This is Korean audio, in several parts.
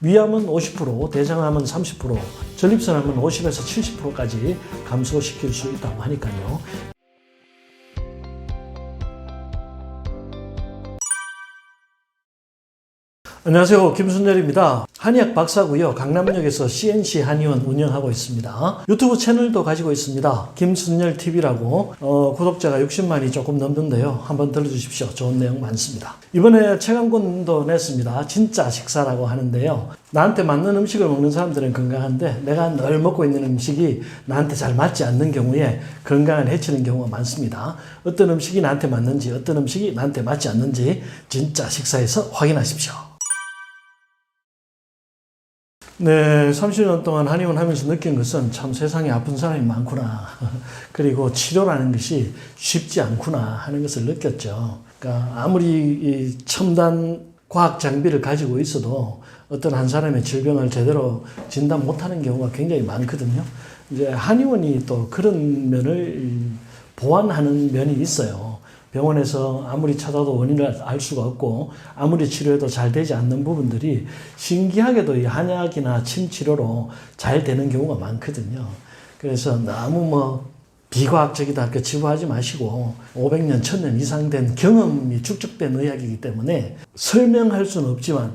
위암은 50%, 대장암은 30%, 전립선암은 50에서 70%까지 감소시킬 수 있다고 하니까요. 안녕하세요. 김순열입니다. 한의학 박사고요. 강남역에서 CNC 한의원 운영하고 있습니다. 유튜브 채널도 가지고 있습니다. 김순열TV라고 구독자가 60만이 조금 넘는데요. 한번 들어주십시오. 좋은 내용 많습니다. 이번에 책 한 권도 냈습니다. 진짜 식사라고 하는데요. 나한테 맞는 음식을 먹는 사람들은 건강한데 내가 늘 먹고 있는 음식이 나한테 잘 맞지 않는 경우에 건강을 해치는 경우가 많습니다. 어떤 음식이 나한테 맞는지 어떤 음식이 나한테 맞지 않는지 진짜 식사에서 확인하십시오. 네, 30년 동안 한의원 하면서 느낀 것은 참 세상에 아픈 사람이 많구나. 그리고 치료라는 것이 쉽지 않구나 하는 것을 느꼈죠. 그러니까 아무리 이 첨단 과학 장비를 가지고 있어도 어떤 한 사람의 질병을 제대로 진단 못하는 경우가 굉장히 많거든요. 이제 한의원이 또 그런 면을 보완하는 면이 있어요. 병원에서 아무리 찾아도 원인을 알 수가 없고 아무리 치료해도 잘 되지 않는 부분들이 신기하게도 이 한약이나 침치료로 잘 되는 경우가 많거든요. 그래서 너무 비과학적이다 이렇게 치부하지 마시고 500년, 1000년 이상 된 경험이 축적된 의학이기 때문에 설명할 수는 없지만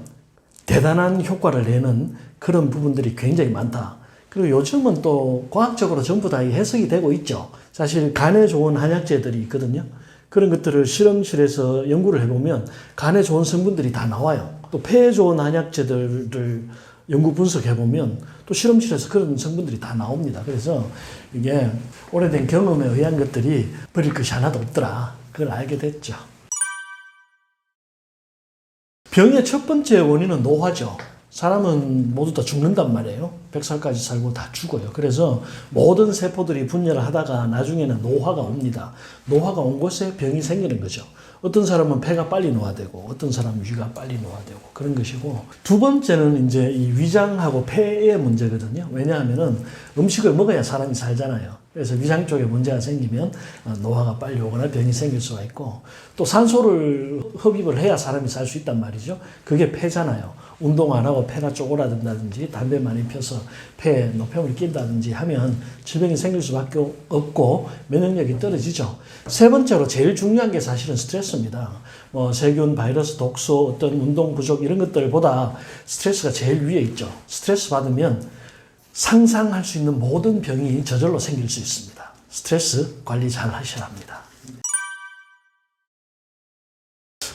대단한 효과를 내는 그런 부분들이 굉장히 많다. 그리고 요즘은 또 과학적으로 전부 다 해석이 되고 있죠. 사실 간에 좋은 한약재들이 있거든요. 그런 것들을 실험실에서 연구를 해보면 간에 좋은 성분들이 다 나와요. 또 폐에 좋은 한약재들을 연구 분석해보면 또 실험실에서 그런 성분들이 다 나옵니다. 그래서 이게 오래된 경험에 의한 것들이 버릴 것이 하나도 없더라. 그걸 알게 됐죠. 병의 첫 번째 원인은 노화죠. 사람은 모두 다 죽는단 말이에요. 100살까지 살고 다 죽어요. 그래서 모든 세포들이 분열을 하다가 나중에는 노화가 옵니다. 노화가 온 곳에 병이 생기는 거죠. 어떤 사람은 폐가 빨리 노화되고 어떤 사람은 위가 빨리 노화되고 그런 것이고, 두 번째는 이제 이 위장하고 폐의 문제거든요. 왜냐하면은 음식을 먹어야 사람이 살잖아요. 그래서 위장 쪽에 문제가 생기면 노화가 빨리 오거나 병이 생길 수가 있고, 또 산소를 흡입을 해야 사람이 살 수 있단 말이죠. 그게 폐잖아요. 운동 안 하고 폐가 쪼그라든다든지 담배 많이 펴서 폐에 노폐물이 낀다든지 하면 질병이 생길 수밖에 없고 면역력이 떨어지죠. 세 번째로 제일 중요한 게 사실은 스트레스입니다. 세균, 바이러스, 독소, 어떤 운동 부족 이런 것들보다 스트레스가 제일 위에 있죠. 스트레스 받으면 상상할 수 있는 모든 병이 저절로 생길 수 있습니다. 스트레스 관리 잘 하셔야 합니다.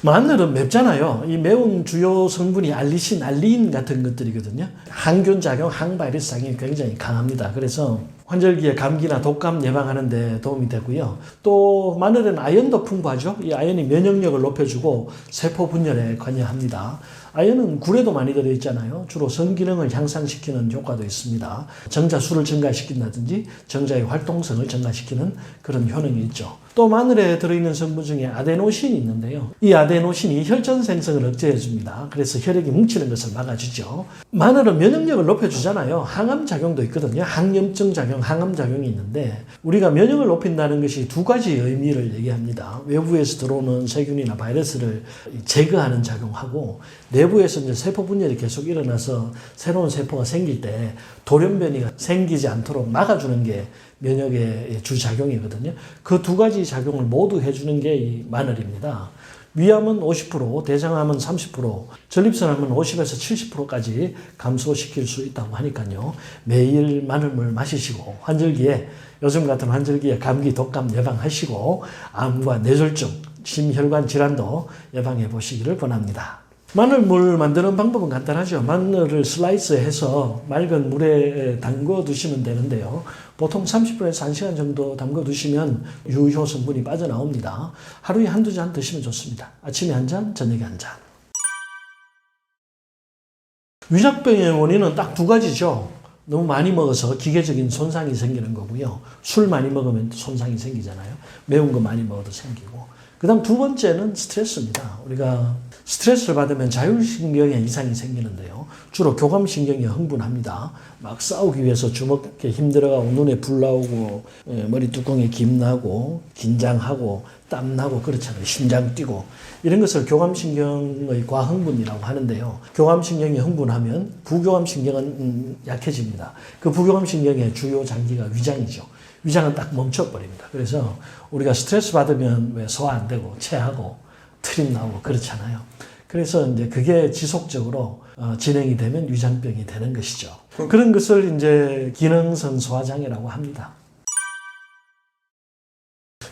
마늘은 맵잖아요. 이 매운 주요 성분이 알리신, 알리인 같은 것들이거든요. 항균 작용, 항바이러스 작용이 굉장히 강합니다. 그래서 환절기에 감기나 독감 예방하는 데 도움이 되고요. 또 마늘에는 아연도 풍부하죠. 이 아연이 면역력을 높여주고 세포 분열에 관여합니다. 아연은 굴에도 많이 들어있잖아요. 주로 성기능을 향상시키는 효과도 있습니다. 정자수를 증가시킨다든지 정자의 활동성을 증가시키는 그런 효능이 있죠. 또 마늘에 들어있는 성분 중에 아데노신이 있는데요. 이 아데노신이 혈전 생성을 억제해줍니다. 그래서 혈액이 뭉치는 것을 막아주죠. 마늘은 면역력을 높여주잖아요. 항암 작용도 있거든요. 항염증 작용, 항암 작용이 있는데 우리가 면역을 높인다는 것이 두 가지 의미를 얘기합니다. 외부에서 들어오는 세균이나 바이러스를 제거하는 작용하고, 내부에서 이제 세포 분열이 계속 일어나서 새로운 세포가 생길 때 돌연변이가 생기지 않도록 막아주는 게 면역의 주작용이거든요. 그 두 가지 작용을 모두 해주는 게 이 마늘입니다. 위암은 50%, 대장암은 30%, 전립선암은 50에서 70%까지 감소시킬 수 있다고 하니까요. 매일 마늘물 마시시고 환절기에, 요즘 같은 환절기에 감기, 독감 예방하시고 암과 뇌졸중, 심혈관 질환도 예방해 보시기를 권합니다. 마늘물 만드는 방법은 간단하죠. 마늘을 슬라이스해서 맑은 물에 담궈 두시면 되는데요. 보통 30분에서 1시간 정도 담궈 두시면 유효 성분이 빠져나옵니다. 하루에 한두 잔 드시면 좋습니다. 아침에 한 잔, 저녁에 한 잔. 위장병의 원인은 딱 두 가지죠. 너무 많이 먹어서 기계적인 손상이 생기는 거고요. 술 많이 먹으면 손상이 생기잖아요. 매운 거 많이 먹어도 생기고. 그다음 두 번째는 스트레스입니다. 우리가 스트레스를 받으면 자율신경에 이상이 생기는데요. 주로 교감신경이 흥분합니다. 막 싸우기 위해서 주먹에 힘들어가고 눈에 불 나오고 머리 뚜껑에 김 나고 긴장하고 땀 나고 그렇잖아요. 심장 뛰고 이런 것을 교감신경의 과흥분이라고 하는데요. 교감신경이 흥분하면 부교감신경은 약해집니다. 그 부교감신경의 주요 장기가 위장이죠. 위장은 딱 멈춰버립니다. 그래서 우리가 스트레스 받으면 왜 소화 안 되고 체하고 트림 나오고 그렇잖아요. 그래서 이제 그게 지속적으로 진행이 되면 위장병이 되는 것이죠. 그런 것을 이제 기능성 소화장애라고 합니다.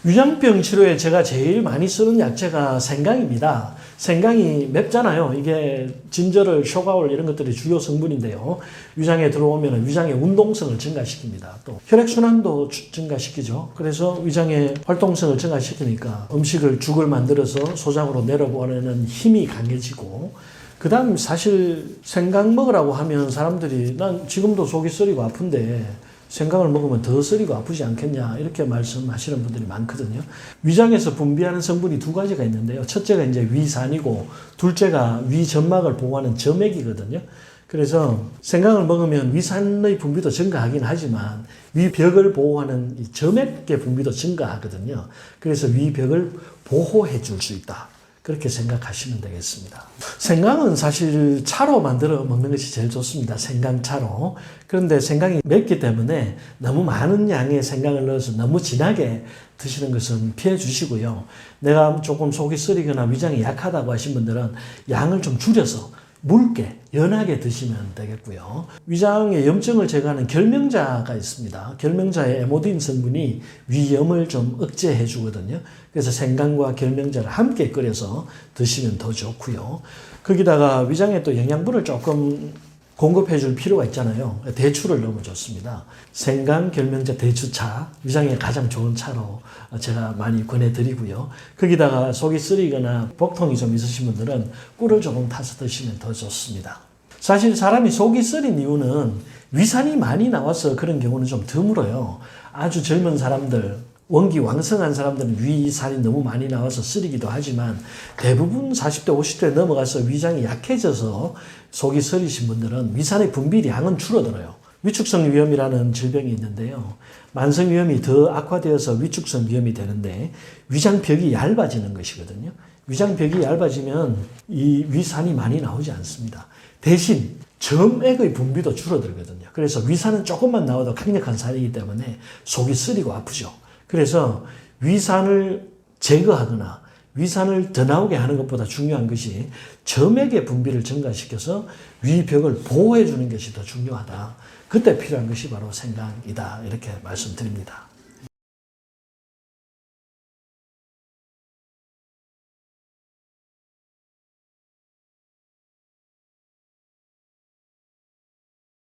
위장병 치료에 제가 제일 많이 쓰는 약재가 생강입니다. 생강이 맵잖아요. 이게 진저럴, 쇼가올 이런 것들이 주요 성분인데요. 위장에 들어오면 위장의 운동성을 증가시킵니다. 또 혈액순환도 증가시키죠. 그래서 위장의 활동성을 증가시키니까 음식을 죽을 만들어서 소장으로 내려보내는 힘이 강해지고 그 다음 사실 생강 먹으라고 하면 사람들이 난 지금도 속이 쓰리고 아픈데 생강을 먹으면 더 쓰리고 아프지 않겠냐 이렇게 말씀하시는 분들이 많거든요. 위장에서 분비하는 성분이 두 가지가 있는데요. 첫째가 이제 위산이고 둘째가 위점막을 보호하는 점액이거든요. 그래서 생강을 먹으면 위산의 분비도 증가하긴 하지만 위벽을 보호하는 이 점액의 분비도 증가하거든요. 그래서 위벽을 보호해 줄 수 있다. 그렇게 생각하시면 되겠습니다. 생강은 사실 차로 만들어 먹는 것이 제일 좋습니다. 생강차로. 그런데 생강이 맵기 때문에 너무 많은 양의 생강을 넣어서 너무 진하게 드시는 것은 피해 주시고요. 내가 조금 속이 쓰리거나 위장이 약하다고 하신 분들은 양을 좀 줄여서 묽게, 연하게 드시면 되겠고요. 위장의 염증을 제거하는 결명자가 있습니다. 결명자의 에모딘 성분이 위염을 좀 억제해 주거든요. 그래서 생강과 결명자를 함께 끓여서 드시면 더 좋고요. 거기다가 위장에 또 영양분을 조금 공급해 줄 필요가 있잖아요. 대추를 넣으면 좋습니다. 생강, 결명자, 대추차, 위장에 가장 좋은 차로 제가 많이 권해드리고요. 거기다가 속이 쓰리거나 복통이 좀 있으신 분들은 꿀을 조금 타서 드시면 더 좋습니다. 사실 사람이 속이 쓰린 이유는 위산이 많이 나와서 그런 경우는 좀 드물어요. 아주 젊은 사람들, 원기 왕성한 사람들은 위산이 너무 많이 나와서 쓰리기도 하지만 대부분 40대, 50대 넘어가서 위장이 약해져서 속이 쓰리신 분들은 위산의 분비량은 줄어들어요. 위축성 위염이라는 질병이 있는데요. 만성 위염이 더 악화되어서 위축성 위염이 되는데 위장벽이 얇아지는 것이거든요. 위장벽이 얇아지면 이 위산이 많이 나오지 않습니다. 대신 점액의 분비도 줄어들거든요. 그래서 위산은 조금만 나와도 강력한 산이기 때문에 속이 쓰리고 아프죠. 그래서 위산을 제거하거나 위산을 더 나오게 하는 것보다 중요한 것이 점액의 분비를 증가시켜서 위벽을 보호해 주는 것이 더 중요하다. 그때 필요한 것이 바로 생강이다. 이렇게 말씀드립니다.